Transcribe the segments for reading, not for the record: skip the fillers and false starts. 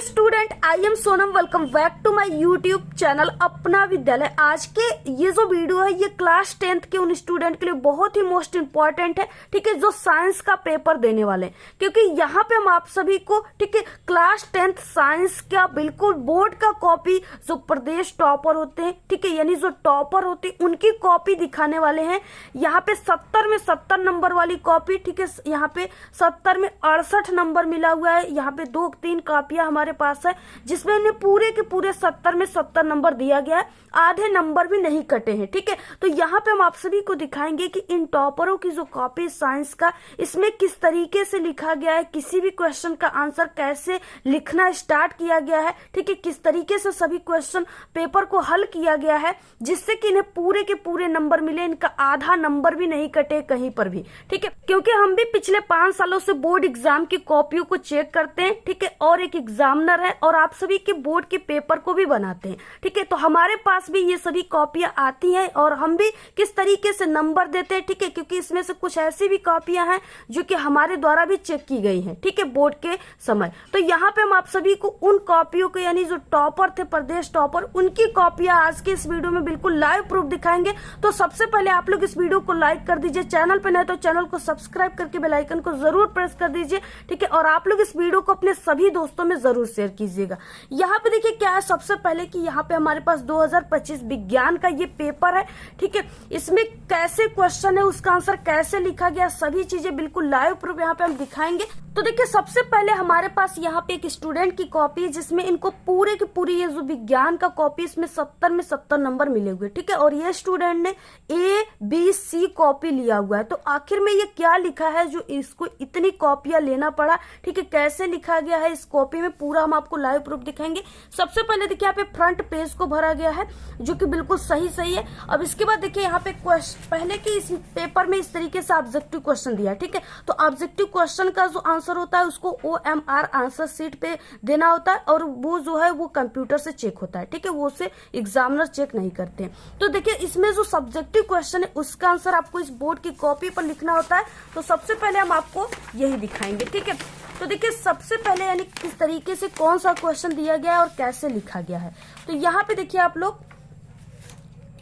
Student, I am Sonam. Welcome back to my YouTube channel Apna Vidyalaya. आज के ये जो वीडियो है ये क्लास 10th के उन स्टूडेंट के लिए बहुत ही मोस्ट इंपॉर्टेंट है, ठीक है, जो साइंस का पेपर देने वाले हैं। क्योंकि यहाँ पे हम आप सभी को, ठीक है, क्लास 10th साइंस का बिल्कुल बोर्ड का कॉपी, जो प्रदेश टॉपर होते हैं, ठीक है, यानी जो टॉपर होते हैं उनकी कॉपी दिखाने वाले हैं। यहाँ पे 70 में 70 नंबर वाली कॉपी, ठीक है, यहाँ पे 70 में 68 नंबर मिला हुआ है। यहाँ पे 2-3 कॉपियां हमारे पास है जिसमें इन्हें पूरे के पूरे 70 में 70 नंबर दिया गया है, आधे नंबर भी नहीं कटे हैं, ठीक है। तो यहाँ पे हम आप सभी को दिखाएंगे कि इन टॉपरों की जो कॉपी साइंस का, इसमें किस तरीके से लिखा गया है, किसी भी क्वेश्चन का आंसर कैसे लिखना स्टार्ट किया गया है, ठीक है, किस तरीके से सभी क्वेश्चन पेपर को हल किया गया है जिससे कि इन्हें पूरे के पूरे नंबर मिले, इनका आधा नंबर भी नहीं कटे कहीं पर भी, ठीक है। क्योंकि हम भी पिछले 5 सालों से बोर्ड एग्जाम की कॉपियों को चेक करते हैं, ठीक है, और एक एग्जामिनर है और आप सभी के बोर्ड के पेपर को भी बनाते हैं, ठीक है। तो हमारे पास भी ये सभी कॉपियां आती हैं और हम भी किस तरीके से नंबर देते हैं, ठीक है, क्योंकि इसमें से कुछ ऐसी भी कॉपियां हैं जो कि हमारे द्वारा भी चेक की गई हैं, ठीक है, बोर्ड के समय। तो यहाँ पे हम आप सभी को उन कॉपियों को, यानी जो टॉपर थे, प्रदेश टॉपर, उनकी कॉपियां आज के इस वीडियो में बिल्कुल लाइव प्रूफ दिखाएंगे। तो सबसे पहले आप लोग इस वीडियो को लाइक कर दीजिए, चैनल पे नए तो चैनल को सब्सक्राइब करके बेल आइकन को जरूर प्रेस कर दीजिए, ठीक है, और आप लोग इस वीडियो को अपने सभी दोस्तों में जरूर शेयर कीजिएगा। यहाँ पे देखिए क्या है, सबसे पहले कि यहाँ पे हमारे पास 2025 विज्ञान का ये पेपर है, ठीक है। इसमें कैसे क्वेश्चन है, उसका आंसर कैसे लिखा गया, सभी चीजें बिल्कुल लाइव प्रूफ यहाँ पे हम दिखाएंगे। तो देखिए सबसे पहले हमारे पास यहाँ पे एक स्टूडेंट की कॉपी है जिसमें इनको पूरे की पूरी ये जो विज्ञान का कॉपी, इसमें 70 में 70 नंबर मिले हुए, ठीक है, और ये स्टूडेंट ने ABC कॉपी लिया हुआ है। तो आखिर में ये क्या लिखा है जो इसको इतनी कॉपियां लेना पड़ा, ठीक है, कैसे लिखा गया है इस कॉपी में, पूरा हम आपको लाइव प्रूफ दिखाएंगे। सबसे पहले देखिए यहाँ पे फ्रंट पेज को भरा गया है जो कि बिल्कुल सही है। अब इसके बाद देखिए यहाँ पे पहले की इस पेपर में इस तरीके से ऑब्जेक्टिव क्वेश्चन दिया है, ठीक है। तो ऑब्जेक्टिव क्वेश्चन का जो आंसर होता है उसको OMR आंसर शीट पे देना होता है और वो जो है वो कंप्यूटर से चेक होता है, ठीक है, वो उसे एग्जामिनर चेक नहीं करते हैं। तो देखिए इसमें जो सब्जेक्टिव क्वेश्चन है उसका आंसर आपको इस बोर्ड की कॉपी पर लिखना होता है। तो सबसे पहले हम आपको यही दिखाएंगे, ठीक है। तो देखिए सबसे पहले यानी किस तरीके से कौन सा क्वेश्चन दिया गया है और कैसे लिखा गया है। तो यहाँ पे देखिए आप लोग,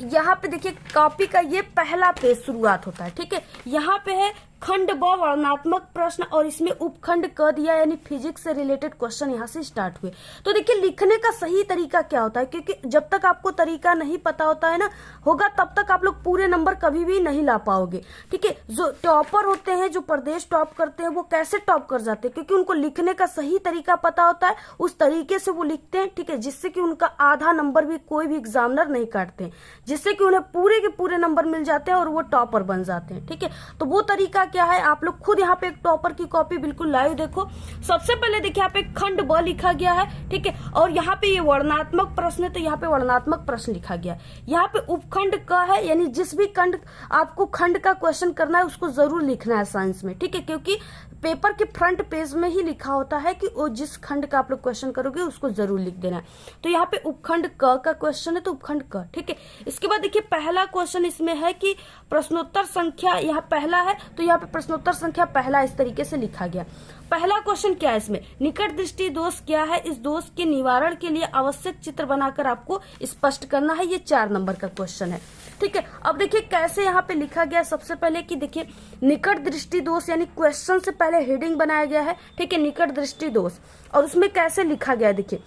यहाँ पे देखिए कॉपी का ये पहला पेज शुरुआत होता है, ठीक है। यहाँ पे है खंड ब वर्णनात्मक प्रश्न और इसमें उपखंड क दिया, यानी फिजिक्स से रिलेटेड क्वेश्चन यहाँ से स्टार्ट हुए। तो देखिए लिखने का सही तरीका क्या होता है, क्योंकि जब तक आपको तरीका नहीं पता होता है ना होगा तब तक आप लोग पूरे नंबर कभी भी नहीं ला पाओगे, ठीक है। जो टॉपर होते हैं, जो प्रदेश टॉप करते हैं, वो कैसे टॉप कर जाते हैं, क्योंकि उनको लिखने का सही तरीका पता होता है, उस तरीके से वो लिखते हैं, ठीक है, जिससे कि उनका आधा नंबर भी कोई भी एग्जामिनर नहीं काटते हैं, जिससे कि उन्हें पूरे के पूरे नंबर मिल जाते हैं और वो टॉपर बन जाते हैं, ठीक है। तो वो तरीका क्या है, आप लोग खुद यहाँ पे एक टॉपर की कॉपी बिल्कुल लाइव देखो। सबसे पहले देखिए यहाँ पे खंड ब लिखा गया है, ठीक है, और यहाँ पे ये वर्णनात्मक प्रश्न है तो यहाँ पे वर्णनात्मक प्रश्न लिखा गया है। यहाँ पे उपखंड क है, यानी जिस भी खंड आपको खंड का क्वेश्चन करना है उसको जरूर लिखना है साइंस में, ठीक है, क्योंकि पेपर के फ्रंट पेज में ही लिखा होता है कि वो जिस खंड का आप लोग क्वेश्चन करोगे उसको जरूर लिख देना है। तो यहाँ पे उपखंड क का क्वेश्चन है तो उपखंड क, ठीक है। इसके बाद देखिए पहला क्वेश्चन इसमें है कि प्रश्नोत्तर संख्या, यहाँ पहला है तो यहाँ पे प्रश्नोत्तर संख्या पहला इस तरीके से लिखा गया। पहला क्वेश्चन क्या है इसमें, निकट दृष्टि दोष क्या है, इस दोष के निवारण के लिए आवश्यक चित्र बनाकर आपको स्पष्ट करना है। ये 4 नंबर का क्वेश्चन है, ठीक है। अब देखिए कैसे यहाँ पे लिखा गया। सबसे पहले कि देखिए निकट दृष्टि दोष, यानी क्वेश्चन से पहले हेडिंग बनाया गया है, ठीक है, निकट दृष्टि दोष, और उसमें कैसे लिखा गया देखिए।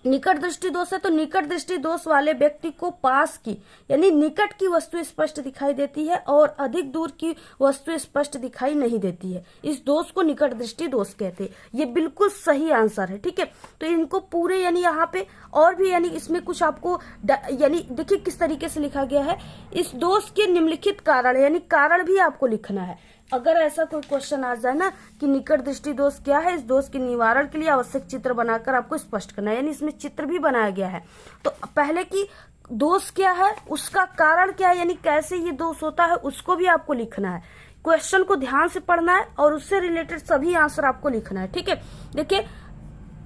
निकट दृष्टि दोष है तो निकट दृष्टि दोष वाले व्यक्ति को पास की, यानी निकट की वस्तु स्पष्ट दिखाई देती है और अधिक दूर की वस्तु स्पष्ट दिखाई नहीं देती है, इस दोष को निकट दृष्टि दोष कहते हैं। ये बिल्कुल सही आंसर है, ठीक है। तो इनको पूरे, यानी यहाँ पे और भी, यानी इसमें कुछ आपको, यानी देखिए किस तरीके से लिखा गया है, इस दोष के निम्नलिखित कारण, यानी कारण भी आपको लिखना है। अगर ऐसा कोई क्वेश्चन आ जाए ना कि निकट दृष्टि दोष क्या है, इस दोष के निवारण के लिए आवश्यक चित्र बनाकर आपको स्पष्ट करना है, यानी इसमें चित्र भी बनाया गया है। तो पहले की दोष क्या है, उसका कारण क्या है, यानी कैसे ये दोष होता है उसको भी आपको लिखना है। क्वेश्चन को ध्यान से पढ़ना है और उससे रिलेटेड सभी आंसर आपको लिखना है, ठीक है। देखिए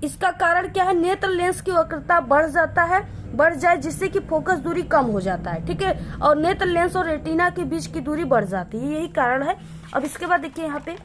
इसका कारण क्या है, नेत्र लेंस की वक्रता बढ़ जाए जिससे कि फोकस दूरी कम हो जाता है, ठीक है, और नेत्र लेंस और रेटिना के बीच की दूरी बढ़ जाती है, यही कारण है। अब इसके बाद देखिए यहाँ पे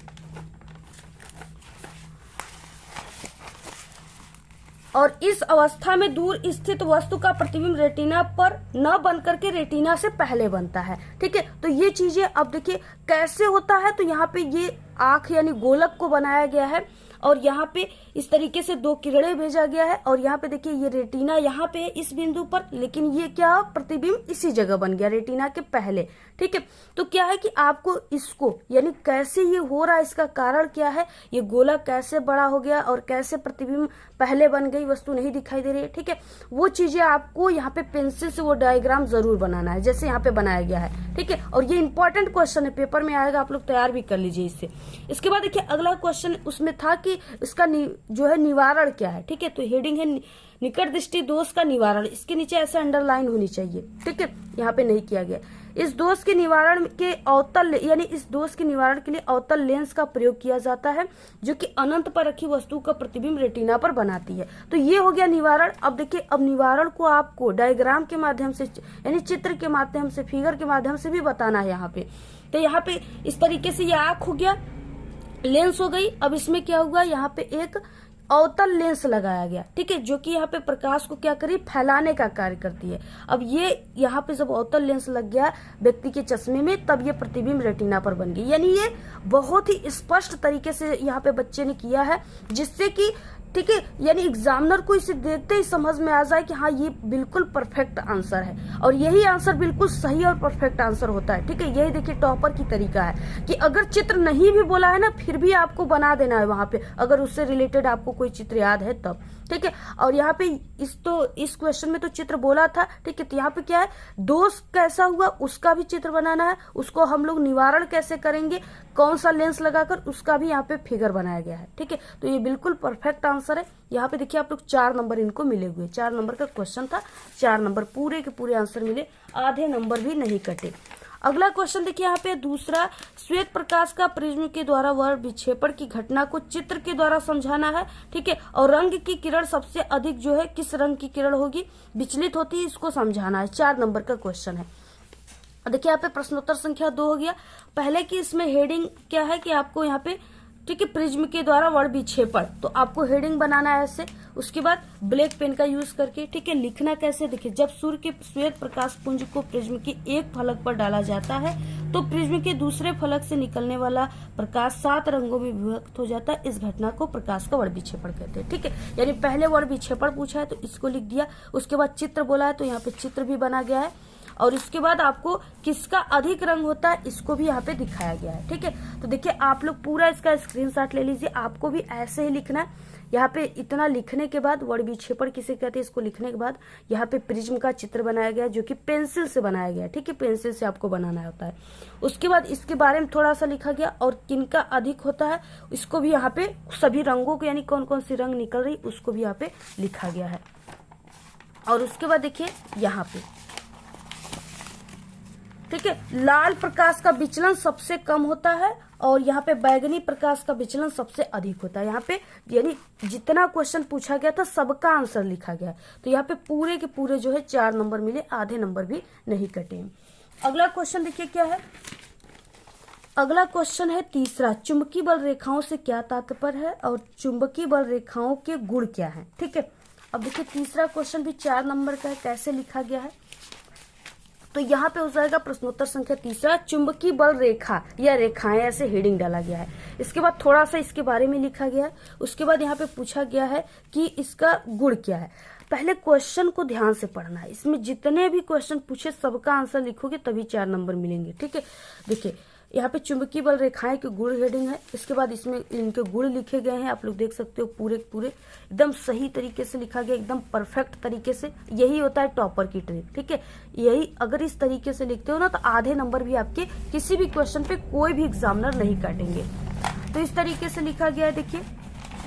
और इस अवस्था में दूर स्थित वस्तु का प्रतिबिंब रेटिना पर न बन करके रेटिना से पहले बनता है। ठीक है, तो ये चीजें अब देखिए कैसे होता है। तो यहाँ पे ये आंख यानी गोलक को बनाया गया है और यहाँ पे इस तरीके से दो किरणें भेजा गया है और यहाँ पे देखिए ये रेटिना यहाँ पे है इस बिंदु पर, लेकिन ये क्या प्रतिबिंब इसी जगह बन गया रेटिना के पहले। ठीक है, तो क्या है कि आपको इसको यानी कैसे ये हो रहा है, इसका कारण क्या है, ये गोलक कैसे बड़ा हो गया और कैसे प्रतिबिंब पहले बन गई, वस्तु नहीं दिखाई दे रही है। ठीक है, वो चीजें आपको यहाँ पे पेंसिल से वो डायग्राम जरूर बनाना है जैसे यहाँ पे बनाया गया है। ठीक है, और ये इंपॉर्टेंट क्वेश्चन है, पेपर में आएगा, आप लोग तैयार भी कर लीजिए इससे। इसके बाद देखिए अगला क्वेश्चन उसमें था कि इसका जो है निवारण क्या है। ठीक है, तो हेडिंग है निकट दृष्टि दोष का निवारण, इसके नीचे ऐसे अंडरलाइन होनी चाहिए। ठीक है, यहाँ पे नहीं किया गया। इस दोष के निवारण के अवतल यानी इस दोष के निवारण के लिए अवतल लेंस का प्रयोग किया जाता है जो कि अनंत पर रखी वस्तु का प्रतिबिंब रेटिना पर बनाती है। तो ये हो गया निवारण। अब देखिए अब निवारण को आपको डायग्राम के माध्यम से यानी चित्र के माध्यम से, फिगर के माध्यम से भी बताना है यहाँ पे। तो यहाँ पे इस तरीके से ये आंख हो गया, लेंस हो गई। अब इसमें क्या हुआ, यहाँ पे एक अवतल लेंस लगाया गया। ठीक है, जो कि यहाँ पे प्रकाश को क्या करी, फैलाने का कार्य करती है। अब ये यहाँ पे जब अवतल लेंस लग गया व्यक्ति के चश्मे में, तब ये प्रतिबिंब रेटिना पर बन गई। यानी ये बहुत ही स्पष्ट तरीके से यहाँ पे बच्चे ने किया है, जिससे कि ठीक है यानी एग्जामिनर को इसे देखते ही समझ में आ जाए कि हाँ ये बिल्कुल परफेक्ट आंसर है और यही आंसर बिल्कुल सही और परफेक्ट आंसर होता है। ठीक है, यही देखिए टॉपर की तरीका है कि अगर चित्र नहीं भी बोला है ना, फिर भी आपको बना देना है वहां पे, अगर उससे रिलेटेड आपको कोई चित्र याद है तब। ठीक है, और यहाँ पे इस क्वेश्चन में तो चित्र बोला था। ठीक है, तो यहाँ पे क्या है, दोष कैसा हुआ उसका भी चित्र बनाना है, उसको हम लोग निवारण कैसे करेंगे, कौन सा लेंस लगाकर, उसका भी यहाँ पे फिगर बनाया गया है। ठीक है, तो ये बिल्कुल परफेक्ट आंसर है। यहाँ पे देखिए आप लोग 4 नंबर इनको मिले हुए, 4 नंबर का क्वेश्चन था, 4 नंबर पूरे के पूरे आंसर मिले, आधे नंबर भी नहीं कटे। अगला क्वेश्चन देखिए यहाँ पे दूसरा, श्वेत प्रकाश का प्रिज्म के द्वारा वर्ग विक्षेपण की घटना को चित्र के द्वारा समझाना है। ठीक है, और रंग की किरण सबसे अधिक जो है किस रंग की किरण होगी, विचलित होती है, इसको समझाना है। 4 नंबर का क्वेश्चन है। देखिए यहाँ पे प्रश्नोत्तर संख्या 2 हो गया। पहले की इसमें हेडिंग क्या है कि आपको यहाँ पे ठीक है प्रिज्म के द्वारा वर्ण विक्षेपण, तो आपको हेडिंग बनाना है ऐसे। उसके बाद ब्लैक पेन का यूज करके ठीक है लिखना कैसे, देखिए जब सूर्य के श्वेत प्रकाश पुंज को प्रिज्म के एक फलक पर डाला जाता है तो प्रिज्म के दूसरे फलक से निकलने वाला प्रकाश 7 रंगों में विभक्त हो जाता है। इस घटना को प्रकाश का वर्ण विक्षेपण कहते हैं। ठीक है, यानी पहले वर्ण विक्षेपण पूछा है तो इसको लिख दिया, उसके बाद चित्र बोला है तो यहाँ पे चित्र भी बना गया है, और इसके बाद आपको किसका अधिक रंग होता है इसको भी यहाँ पे दिखाया गया है। ठीक है, तो देखिए आप लोग पूरा इसका स्क्रीनशॉट ले लीजिए, आपको भी ऐसे ही लिखना है। यहाँ पे इतना लिखने के बाद वर्ण विक्षेपण किसे कहते हैं, इसको लिखने के बाद यहाँ पे प्रिज्म का चित्र बनाया गया जो कि पेंसिल से बनाया गया है। ठीक है, पेंसिल से आपको बनाना होता है। उसके बाद इसके बारे में थोड़ा सा लिखा गया और किनका अधिक होता है इसको भी यहाँ पे सभी रंगों को यानी कौन कौन सी रंग निकल रही उसको भी यहाँ पे लिखा गया है। और उसके बाद देखिए यहाँ पे ठीक है लाल प्रकाश का विचलन सबसे कम होता है और यहाँ पे बैगनी प्रकाश का विचलन सबसे अधिक होता है। यहाँ पे यानी जितना क्वेश्चन पूछा गया था सबका आंसर लिखा गया, तो यहाँ पे पूरे के पूरे जो है 4 नंबर मिले, आधे नंबर भी नहीं कटे। अगला क्वेश्चन देखिए क्या है, अगला क्वेश्चन है तीसरा, चुंबकीय बल रेखाओं से क्या तात्पर्य है और चुंबकीय बल रेखाओं के गुण क्या है। ठीक है, अब देखिए तीसरा क्वेश्चन भी 4 नंबर का है, कैसे लिखा गया है, तो यहाँ पे हो जाएगा प्रश्नोत्तर संख्या तीसरा, चुंबकीय बल रेखा या रेखाएं, ऐसे हेडिंग डाला गया है। इसके बाद थोड़ा सा इसके बारे में लिखा गया है। उसके बाद यहाँ पे पूछा गया है कि इसका गुण क्या है। पहले क्वेश्चन को ध्यान से पढ़ना है, इसमें जितने भी क्वेश्चन पूछे सबका आंसर लिखोगे तभी 4 नंबर मिलेंगे। ठीक है, देखिए यहाँ पे चुंबकीय बल रेखाएं के गुण हेडिंग है, इसके बाद इसमें इनके गुण लिखे गए हैं, आप लोग देख सकते हो पूरे पूरे एकदम सही तरीके से लिखा गया, एकदम परफेक्ट तरीके से। यही होता है टॉपर की ट्रिक। ठीक है, यही अगर इस तरीके से लिखते हो ना तो आधे नंबर भी आपके किसी भी क्वेश्चन पे कोई भी एग्जामिनर नहीं काटेंगे। तो इस तरीके से लिखा गया है, देखिए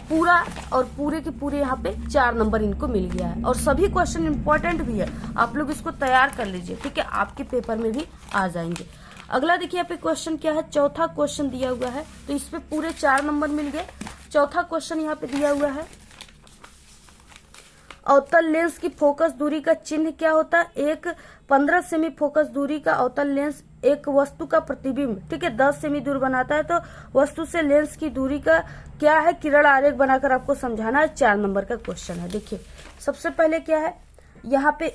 पूरा और पूरे के पूरे यहाँ पे 4 नंबर इनको मिल गया है और सभी क्वेश्चन इंपॉर्टेंट भी है, आप लोग इसको तैयार कर लीजिए। ठीक है, आपके पेपर में भी आ जाएंगे। अगला देखिए यहाँ पे क्वेश्चन क्या है, चौथा क्वेश्चन दिया हुआ है, तो इस पे पूरे 4 नंबर मिल गए। चौथा क्वेश्चन यहाँ पे दिया हुआ है, अवतल लेंस की फोकस दूरी का चिन्ह क्या होता है। एक 15 सेमी फोकस दूरी का अवतल लेंस एक वस्तु का प्रतिबिंब, ठीक है, 10 सेमी दूर बनाता है, तो वस्तु से लेंस की दूरी का क्या है, किरण आरेख बनाकर आपको समझाना है। 4 नंबर का क्वेश्चन है। देखिए सबसे पहले क्या है, यहाँ पे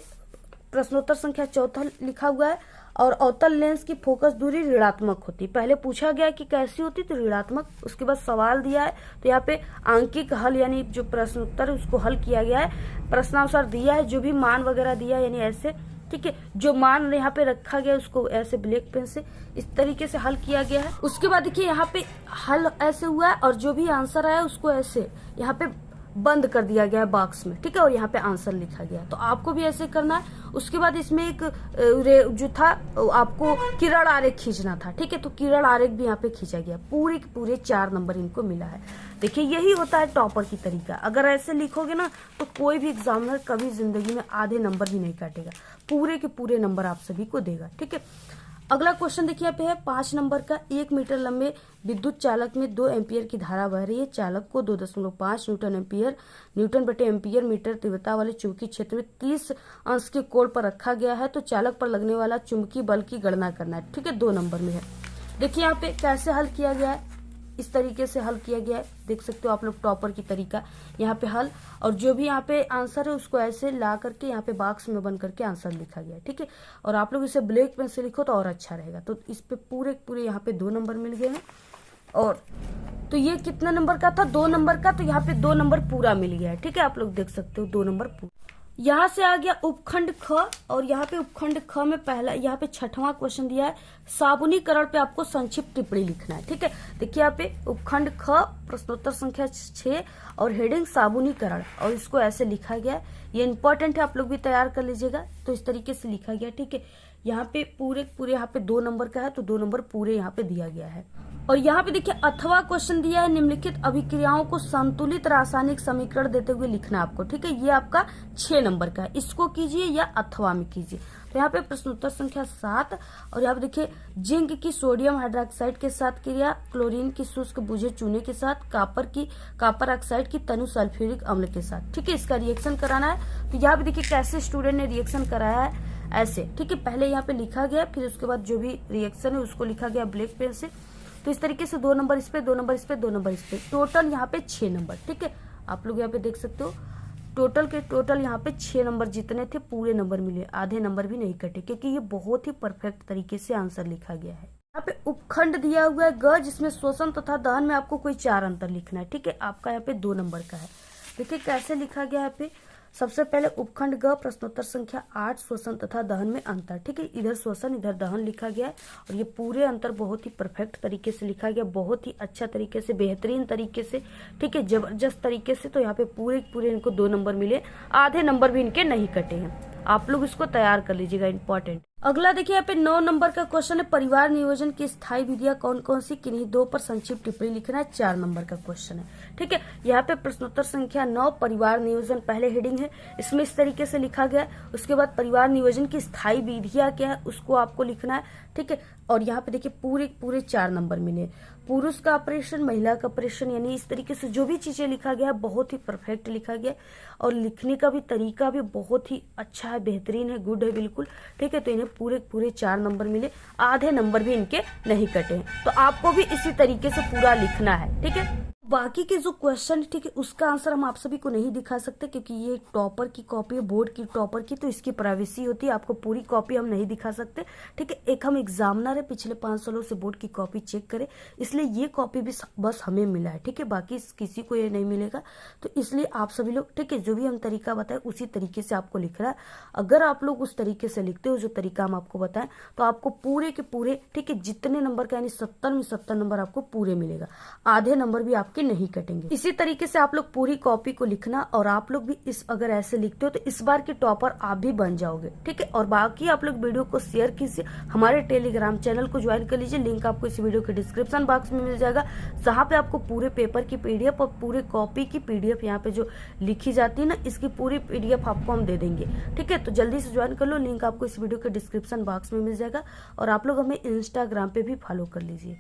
प्रश्नोत्तर संख्या 4 लिखा हुआ है और अवतल लेंस की फोकस दूरी ऋणात्मक होती है। पहले पूछा गया कि कैसी होती, तो ऋणात्मक। उसके बाद सवाल दिया है, तो यहाँ पे आंकिक हल यानी जो प्रश्नोत्तर उसको हल किया गया है, प्रश्नानुसार दिया है, जो भी मान वगैरह दिया है यानी ऐसे, ठीक है, जो मान यहाँ पे रखा गया उसको ऐसे ब्लैक पेन से इस तरीके से हल किया गया है। उसके बाद देखिए यहाँ पे हल ऐसे हुआ है और जो भी आंसर आया उसको ऐसे यहाँ पे बंद कर दिया गया है बॉक्स में, ठीक है, और यहाँ पे आंसर लिखा गया है। तो आपको भी ऐसे करना है। उसके बाद इसमें एक जो था आपको किरण आरेख खींचना था, ठीक है, तो किरण आरेख भी यहाँ पे खींचा गया। पूरे 4 नंबर इनको मिला है। देखिए यही होता है टॉपर की तरीका। अगर ऐसे लिखोगे ना तो कोई भी एग्जामिनर कभी जिंदगी में आधे नंबर भी नहीं काटेगा, पूरे के पूरे नंबर आप सभी को देगा, ठीक है। अगला क्वेश्चन देखिए यहाँ पे है 5 नंबर का। 1 मीटर लंबे विद्युत चालक में 2 एम्पियर की धारा बह रही है। चालक को 2.5 न्यूटन बटे एम्पियर मीटर तीव्रता वाले चुंबकीय क्षेत्र में 30 अंश के कोण पर रखा गया है। तो चालक पर लगने वाला चुंबकीय बल की गणना करना है, ठीक है, 2 नंबर में है। देखिए यहाँ पे कैसे हल किया गया है, इस तरीके से हल किया गया है, देख सकते हो आप लोग टॉपर की तरीका। यहाँ पे हल और जो भी यहाँ पे आंसर है उसको ऐसे ला करके यहाँ पे बॉक्स में बंद करके आंसर लिखा गया है, ठीक है। और आप लोग इसे ब्लैक पेन से लिखो तो और अच्छा रहेगा। तो इस पे पूरे यहाँ पे 2 नंबर मिल गए हैं। और तो ये कितना नंबर का था, 2 नंबर का, तो यहाँ पे 2 नंबर पूरा मिल गया है, ठीक है, आप लोग देख सकते हो 2 नंबर पूरा। यहाँ से आ गया उपखंड ख और यहाँ पे उपखंड ख में पहला यहाँ पे 6वां क्वेश्चन दिया है। साबुनीकरण पे आपको संक्षिप्त टिप्पणी लिखना है, ठीक है। देखिए यहाँ पे उपखंड ख प्रश्नोत्तर संख्या 6 और हेडिंग साबुनीकरण, और इसको ऐसे लिखा गया है। ये इंपॉर्टेंट है, आप लोग भी तैयार कर लीजिएगा। तो इस तरीके से लिखा गया, ठीक है। यहाँ पे पूरे यहाँ पे 2 नंबर का है, तो 2 नंबर पूरे यहाँ पे दिया गया है। और यहाँ पे देखिए अथवा क्वेश्चन दिया है। निम्नलिखित अभिक्रियाओं को संतुलित रासायनिक समीकरण देते हुए लिखना आपको, ठीक है। ये आपका 6 नंबर का है, इसको कीजिए या अथवा में कीजिए। तो यहाँ पे प्रश्नोत्तर संख्या 7 और यहाँ पे देखिए जिंक की सोडियम हाइड्रोक्साइड के साथ क्रिया, क्लोरीन की शुष्क बुझे चूने के साथ, कॉपर ऑक्साइड की तनु सल्फ्यूरिक अम्ल के साथ, ठीक है, इसका रिएक्शन कराना है। तो यहाँ पे देखिए कैसे स्टूडेंट ने रिएक्शन कराया है, ऐसे, ठीक है। पहले यहाँ पे लिखा गया, फिर उसके बाद जो भी रिएक्शन है उसको लिखा गया ब्लैक पेन से। तो इस तरीके से 2 नंबर इस पे, 2 नंबर इस पे, 2 नंबर इस पे, टोटल यहाँ पे 6 नंबर, ठीक है। आप लोग यहाँ पे देख सकते हो टोटल यहाँ पे 6 नंबर जितने थे पूरे नंबर मिले, आधे नंबर भी नहीं कटे, क्योंकि ये बहुत ही परफेक्ट तरीके से आंसर लिखा गया है। यहाँ पे उपखंड दिया हुआ है ग, जिसमें शोषण तथा दहन में आपको कोई 4 अंतर लिखना है, ठीक है। आपका यहाँ पे 2 नंबर का है। देखिए कैसे लिखा गया है यहाँ पे। सबसे पहले उपखंड ग प्रश्नोत्तर संख्या 8 शोषण तथा दहन में अंतर, ठीक है। इधर शोषण इधर दहन लिखा गया है और ये पूरे अंतर बहुत ही परफेक्ट तरीके से लिखा गया, बहुत ही अच्छा तरीके से, बेहतरीन तरीके से, ठीक है, जबरदस्त तरीके से। तो यहाँ पे पूरे इनको 2 नंबर मिले, आधे नंबर भी इनके नहीं कटे हैं। आप लोग इसको तैयार कर लीजिएगा, इंपॉर्टेंट। अगला देखिए यहाँ पे 9 नंबर का क्वेश्चन है। परिवार नियोजन की स्थायी विधियां कौन कौन सी, किन्हीं 2 पर संक्षिप्त टिप्पणी लिखना है। 4 नंबर का क्वेश्चन है, ठीक है। यहाँ पे प्रश्नोत्तर संख्या 9 परिवार नियोजन पहले हेडिंग है, इसमें इस तरीके से लिखा गया है। उसके बाद परिवार नियोजन की स्थायी विधियां क्या है उसको आपको लिखना है, ठीक है। और यहाँ पे देखिए पूरे 4 नंबर मिले। पुरुष का ऑपरेशन, महिला का ऑपरेशन, यानी इस तरीके से जो भी चीजें लिखा गया है बहुत ही परफेक्ट लिखा गया और लिखने का भी तरीका भी बहुत ही अच्छा है, बेहतरीन है, गुड है बिल्कुल, ठीक है। तो इन्हें पूरे 4 नंबर मिले, आधे नंबर भी इनके नहीं कटे। तो आपको भी इसी तरीके से पूरा लिखना है, ठीक है। बाकी के जो क्वेश्चन, ठीक है, उसका आंसर हम आप सभी को नहीं दिखा सकते क्योंकि ये टॉपर की कॉपी है, बोर्ड की टॉपर की, तो इसकी प्राइवेसी होती है। आपको पूरी कॉपी हम नहीं दिखा सकते, ठीक है। एक हम एग्जामिनर है, पिछले 5 सालों से बोर्ड की कॉपी चेक करें, इसलिए ये कॉपी भी बस हमें मिला है, ठीक है, बाकी किसी को ये नहीं मिलेगा। तो इसलिए आप सभी लोग, ठीक है, जो भी हम तरीका बताए उसी तरीके से आपको लिखना है। अगर आप लोग उस तरीके से लिखते हो जो तरीका हम आपको बताएं, तो आपको पूरे के पूरे, ठीक है, जितने नंबर का यानी 70 में 70 नंबर आपको पूरे मिलेगा, आधे नंबर भी आपके नहीं कटेंगे। इसी तरीके से आप लोग पूरी कॉपी को लिखना और आप लोग भी अगर ऐसे लिखते हो तो इस बार के टॉपर आप भी बन जाओगे, ठीक है। और बाकी आप लोग वीडियो को शेयर कीजिए, हमारे टेलीग्राम चैनल को ज्वाइन कर लीजिए, लिंक आपको इस वीडियो के डिस्क्रिप्शन बॉक्स में मिल जाएगा, जहाँ पे आपको पूरे पेपर की पीडीएफ और पूरे कॉपी की पीडीएफ यहाँ पे जो लिखी जाती है ना, इसकी पूरी पीडीएफ आपको हम दे देंगे, ठीक है। तो जल्दी से ज्वाइन कर लो, लिंक आपको इस वीडियो के डिस्क्रिप्शन बॉक्स में मिल जाएगा और आप लोग हमें इंस्टाग्राम पे भी फॉलो कर लीजिए।